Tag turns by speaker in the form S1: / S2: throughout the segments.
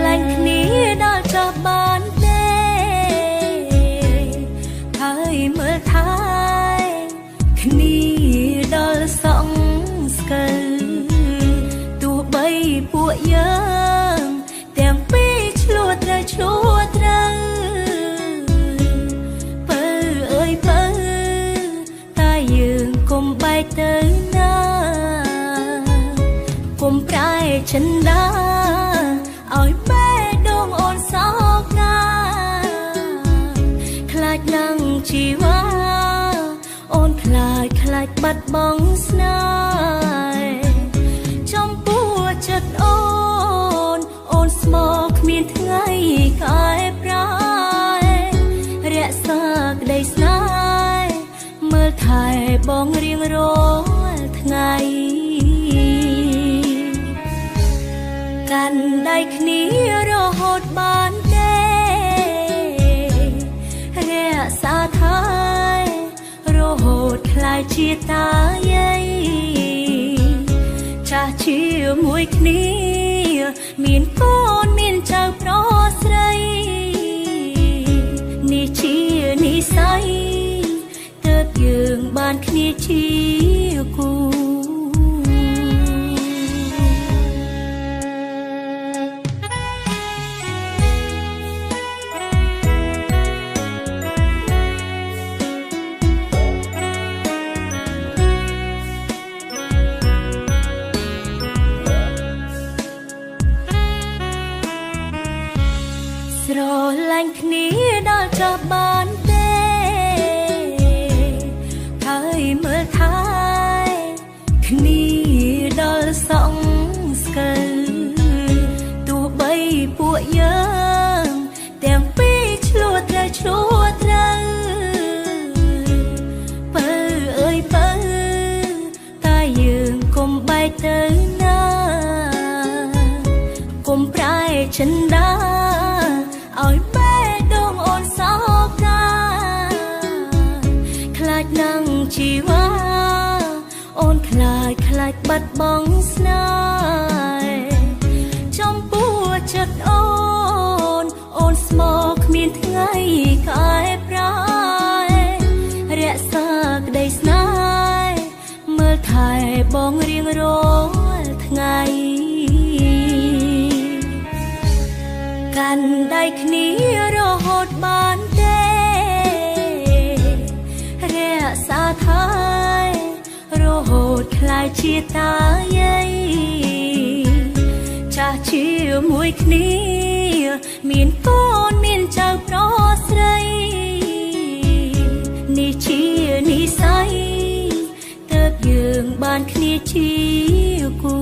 S1: ឡាញ់គ្នាដល់ចុះបានទេហើយមើលថែគ្នាដល់សងស្កិលទោះបីពួកយើងទាំងពីរឆ្លោះត្រូវបើអើយបើតែយើងកុំបែកទៅណាកុំប្រែចិនដាឲ្យបែដងអូនសោកណាខ្លាចនឹងជីវ៉ាអូនខ្លាចបាត់បង់ស្នេហ៍ចំពោះចិត្តអូនស្មោកគ្មានថ្ងៃកែប្រែរក្សាក្តីស្នេហ៍មើលថែបងរៀងរាល់ថ្ងៃកាន់ដៃគ្នារហូតបានទេរក្សាថែរហូតខ្លាចជាតាយាយចាស់ជាមួយគ្នាមានកូនមានចៅប្រុសស្រីនេះជានិស្ស័យទើបយើងបានគ្នាជាគូស្រឡាញ់គ្នាដល់ចុះបានទេហើយមើលថែគ្នាដល់សងស្កិលទោះបីពួកយើងទាំងពីរឆ្លោះត្រូវបើអើយបើតែយើងកុំបែកទៅណាកុំប្រែចិនដាឲ្យបែដងអូនសោកណាខ្លាចនឹងជីវ៉ាអូនខ្លាចបាត់បង់ស្នេហ៍ចំពោះចិត្តអូនស្មោកគ្មានថ្ងៃកែប្រែរក្សាក្តីស្នេហ៍មើលថែបងរៀងរាល់ថ្ងៃកាន់ដៃគ្នារហូតបានទេរក្សាថែរហូតខ្លាចជាតាយាយចាស់ជាមួយគ្នាមានកូនមានចៅប្រុសស្រីនេះជានិស្ស័យទើបយើងបានគ្នាជាគូ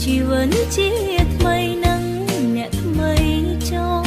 S1: ជីវិតជាថ្មីនឹងអ្នកថ្មីចោ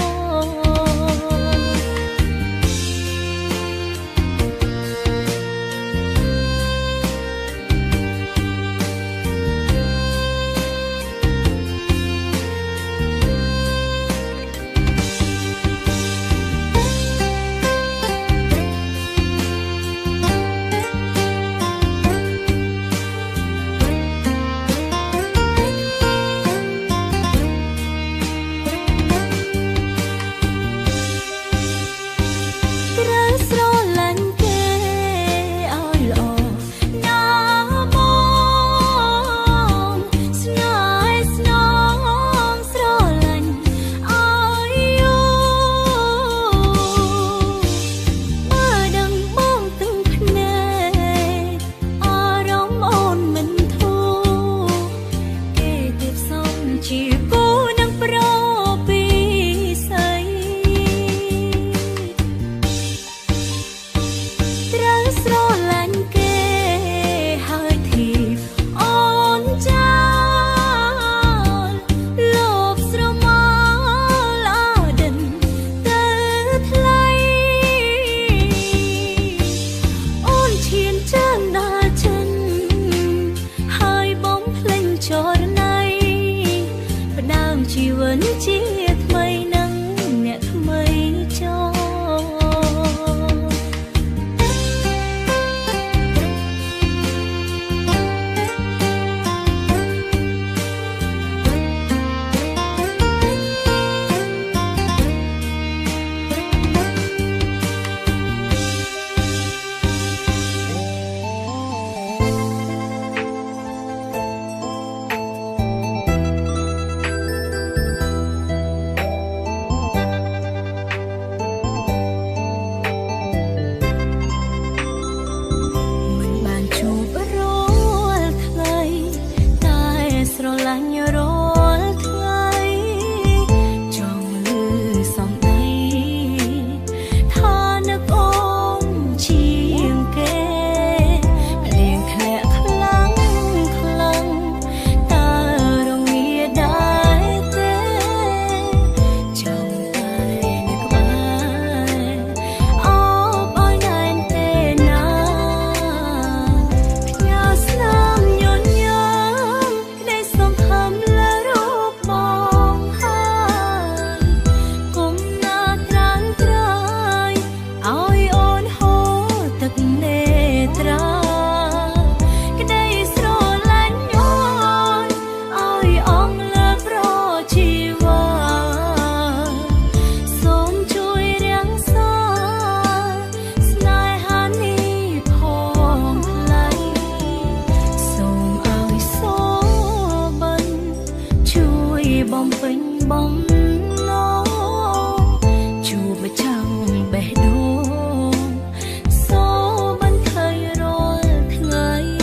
S1: ជីវិតជាថ្មីនឹងអ្នកថ្មីចោបំពេញបំណងជួបម្ចាំងបេះដូងសូមិនឃើញរាល់ថ្ងៃ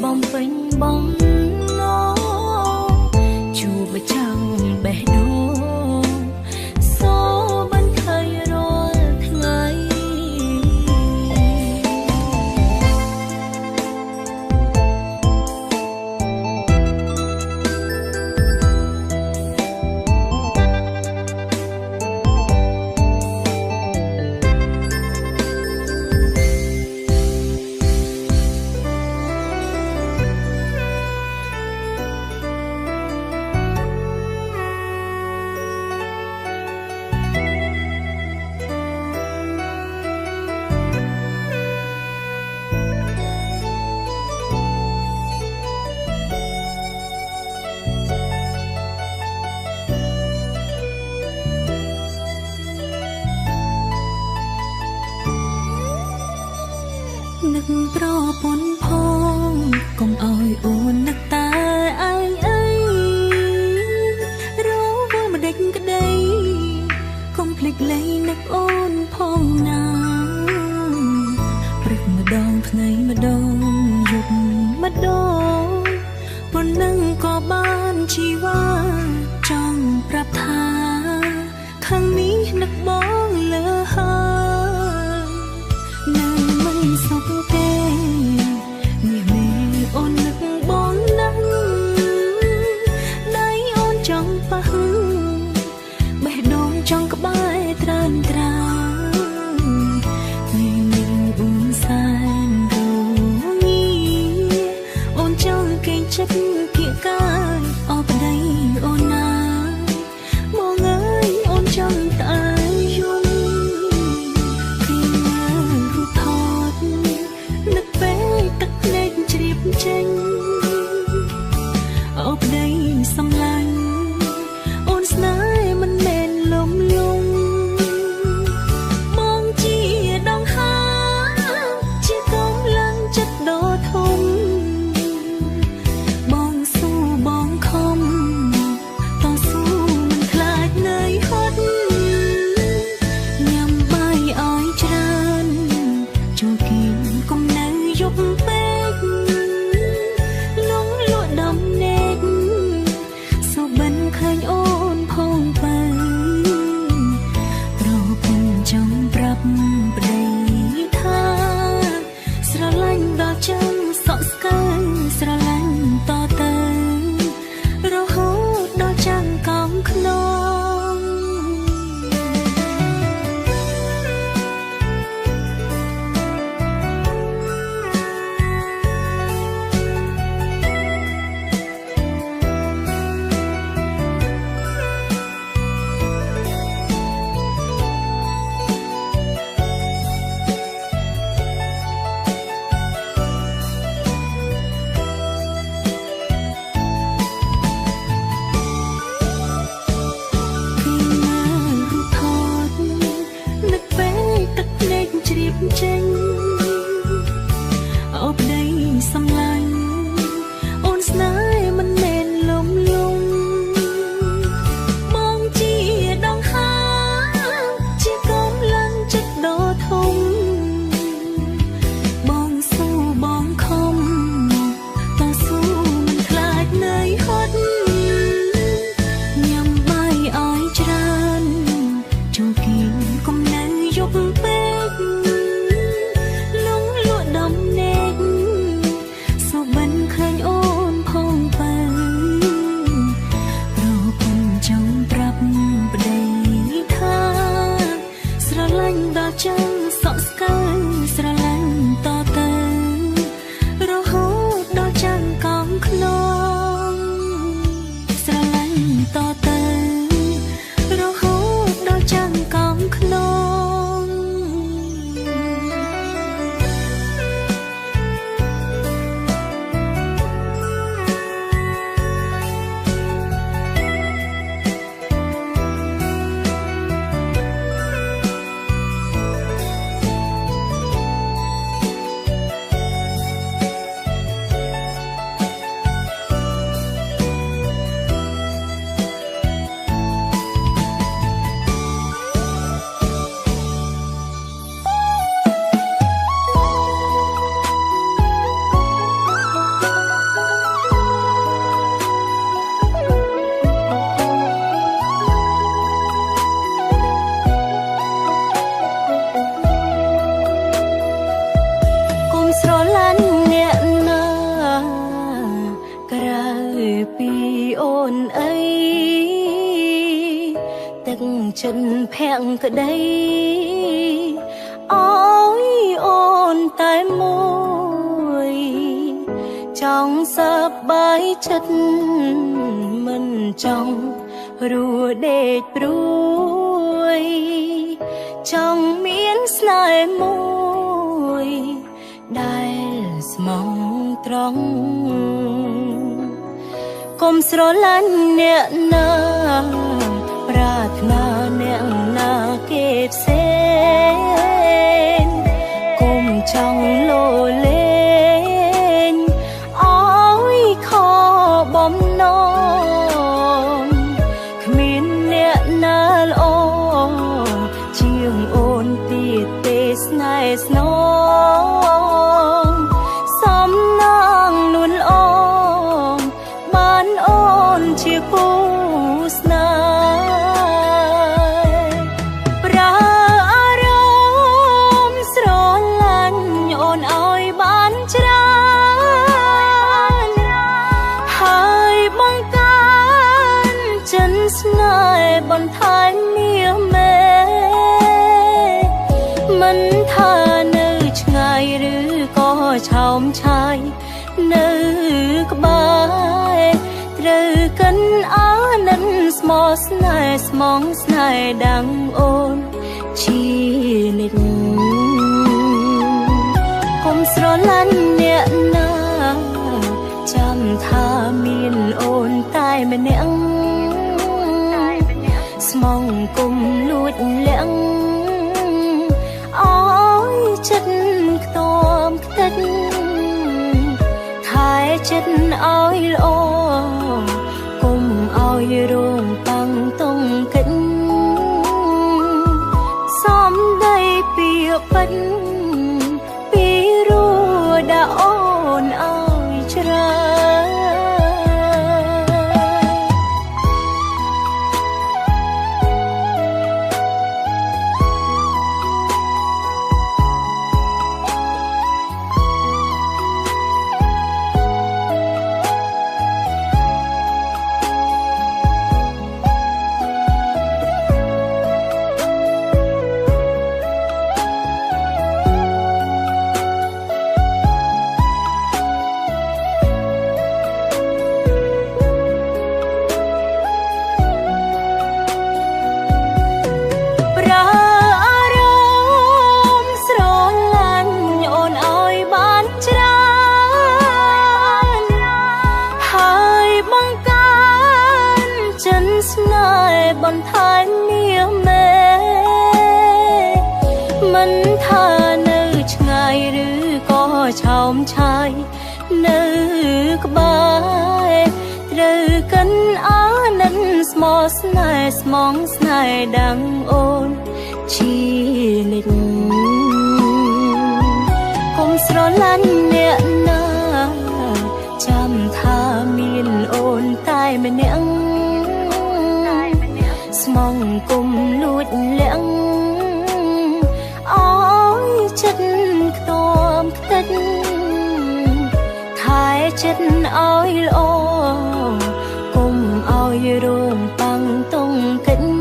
S1: បំពេញបំណងជួបម្ចាំងបេះដូងសូមិនឃើញរាល់ថ្ងៃ
S2: អ
S1: នឹកប្រពន្ធផងកុំឲ្យអូននឹកតែឯងអីរវល់ម្ដេចក្ដីកុំភ្លេចលេងនឹកអូនផងណាព្រឹកម្ដងថ្ងៃម្ដងយប់ម្ដងប៉ុណ្ណឹងក៏បានជីវ៉ាចង់ប្រាប់ថាខាងនេះនឹកបងលើហើយនៅមិនសុខទេនេះមេអូននឹកបងណាស់ដៃអូនចង់ប៉ះបេះដូងចង់ក្បែរត្រានត្រាពេលនេះអូនសែនរងាអូនចង់គេងចិត្តគៀកកាយអបដីអូនណាមកអើយអូនចង់តែយំពីមើលរូបថតនឹកពេលទឹកភ្នែកជ្រាបចេញអបដីសំឡាញ់អូនស្នេហ៍មិនមែនលំលងបងជាដងហាជាកម្លាំងចិត្តដ៏ធំបងស៊ូបងខំតស៊ូមិនខ្លាចនឿយហត់ញ៉ាំបាយឲ្យច្រើនចូលគៀងកុំនៅយប់ពេកលងលក់ដំណេកសូបិនឃើញអូនផងបើប្រពន្ធចង់ប្រាប់ប្ដីថាស្រឡាញ់ដល់ចាំសក់ស្កើស្រឡាញ់តទៅរហូតដល់ចាំកំខ្នងចេញអបដីសំឡាញ់អូនស្នេហ៍មិនមែនលំលងបងជាដងហាជាកម្លាំងចិត្តដ៏ធំបងស៊ូបងខំតស៊ូមិនខ្លាចនឿយហត់ញ៉ាំបាយឲ្យច្រើនចូលគៀងកុំនៅយប់ពេកដំណេកសូបិនឃើញអូនផងបើប្រពន្ធចង់ប្រាប់ប្ដីថាស្រឡាញ់ដល់ចាំសក់ស្កើស្រឡាញ់តទៅរហូតដល់ចាំកំខ្នងស្រឡាញ់តទៅរហូតដល់ចាំកំខ្នងស្រឡាញ់អ្នកណាក្រៅពីអូនអីទឹកចិត្តភាំងក្ដីអើយអូនតែមួយចង់សប្បាយចិត្តមិនចង់រួដេកព្រួយចង់មានស្នេហ៍មួយដែលស្មោះត្រង់កុំស្រឡាញ់អ្នកណាប្រាថ្នាអ្នកណាគេផ្សេងកុំចង់លោ ឆោមឆាយនៅក្បែរត្រូវកិនអើនឹងស្មោះស្នេហ៍ស្មងស្នេហ៍ដាំងអូនជានិច្ចកុំស្រឡាញ់អ្នកណាចាំថាមានអូនតែម្នាក់ស្មងគុំលួចលាក់អើយចិត្តខ្ទាំខ្ទេចថែចិត្តឲ្យល្អគុំឲ្យរងតាំងតងកិច្ចសំដីពីពេញពីរួដាក់អូនឲ្យច្រើនស្នេហ៍បន្ថែមនាមមេមិនថានៅឆ្ងាយឬក៏ឆោមឆាយនៅក្បែរត្រូវកិនអើនឹងស្មោះស្នេហ៍ស្មងស្នេហ៍ដាំងអូនជានិច្ចកុំស្រឡាញ់អ្នកណាចាំថាមានអូនតែម្នាក់ស្មងគុំលួចលាក់អើយចិត្តខ្ទាំខ្ទេចថែចិត្តឲ្យល្អគុំឲ្យរងតាំងតងកិច្ច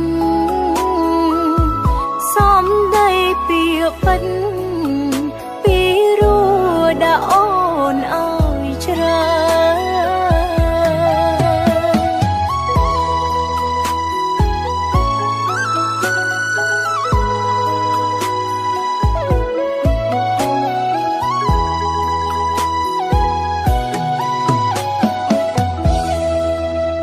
S1: សំដីពីពេញ